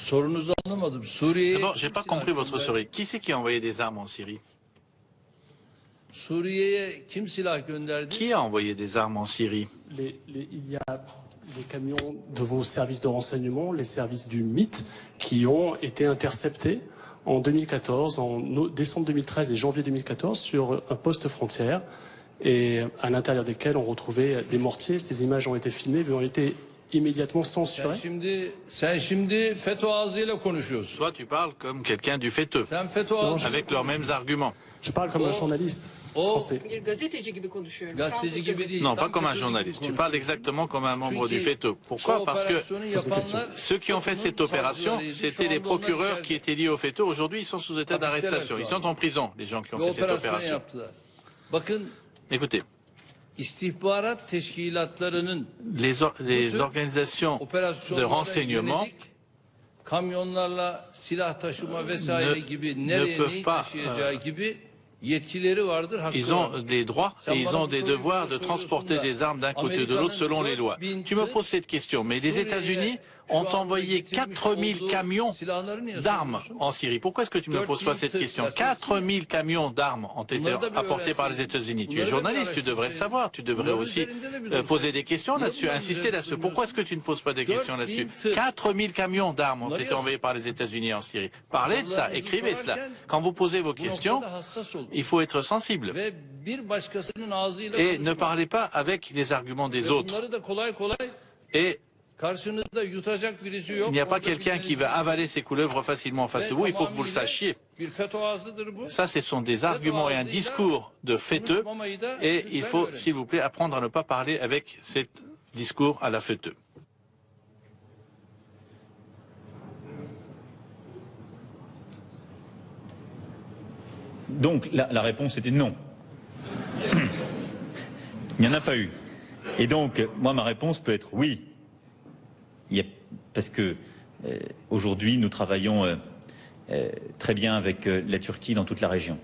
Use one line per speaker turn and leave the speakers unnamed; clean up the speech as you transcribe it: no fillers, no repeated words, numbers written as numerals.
Sorunuzu anlamadım. Suriye'ye
D'abord, j'ai
kim
pas
silah
compris votre
gönderdi?
souris. Qui c'est qui a envoyé des armes en Syrie?
Suriye'ye kim silah gönderdi?
Qui a envoyé des armes en Syrie?
Il y a les camions de vos services de renseignement, les services du MIT, qui ont été interceptés en 2014, décembre 2013 et janvier 2014, sur un poste frontière, et à l'intérieur desquels on retrouvait des mortiers. Ces images ont été filmées, mais ont été immédiatement censurées.
Sen şimdi FETÖ ağzıyla konuşuyorsun.
Toi, tu parles comme quelqu'un du FETÖ,
Sen FETÖ ağzıyla
avec leurs mêmes arguments.
Je parle comme un journaliste français.
Bir gazeteci gibi konuşuyorum.
gazeteci
Fransız
gibi
gazeteci.
değil.
Non,
tam
pas comme un
FETÖ gibi
journaliste. Tu
konuşuyorsun.
parles exactement comme un membre du
Çünkü
FETÖ. Pourquoi? Parce que
operasyonu yapanlar
ceux qui ont fait cette opération, c'était les procureurs qui étaient liés au FETÖ. Aujourd'hui, ils sont sous état d'arrestation. Ils sont en prison, les gens qui ont
Ve
fait cette
operasyonu
opération.
yaptılar. Bakın
Écoutez,
istihbarat teşkilatlarının
les organisations de
operasyonlara
renseignement
yönelik kamyonlarla silah taşıma vesaire gibi nereye
peuvent
neyi
pas,
taşıyacağı gibi yetkileri vardır, hakkı
ils ont
vardır.
des droits et ils ont des devoirs de
Sen bana
transporter
bir
des armes d'un côté ou de l'autre selon les lois. Tu me poses cette question, mais les États-Unis ont envoyé 4000 camions d'armes en Syrie. Pourquoi est-ce que tu me poses pas cette question? 4000 camions d'armes ont été apportés par les États-Unis. Tu es journaliste, tu devrais le savoir. Tu devrais aussi poser des questions là-dessus, insister là-dessus. Pourquoi est-ce que tu ne poses pas des questions là-dessus? 4000 camions d'armes ont été envoyés par les États-Unis en Syrie. Parlez de ça, écrivez cela. Quand vous posez vos questions, il faut être sensible.
Ve bir başkasının ağzıyla
Et ne parlez pas avec les arguments des autres.
bunları da kolay kolay
Et
karşınızda yutacak birisi yok.
il n'y a pas
Orada
quelqu'un qui va avaler ses couleuvres facilement en face de vous. Il faut que vous le sachiez.
Bir FETÖ ağzıdır bu.
Ça, ce sont des arguments et un discours de fêteux. Et il faut, s'il vous plaît, apprendre à ne pas parler avec ce discours à la fêteux.
Donc la réponse était non. Il n'y en a pas eu. Et donc, moi, ma réponse peut être oui. Parce que aujourd'hui, nous travaillons très bien avec la Turquie dans toute la région.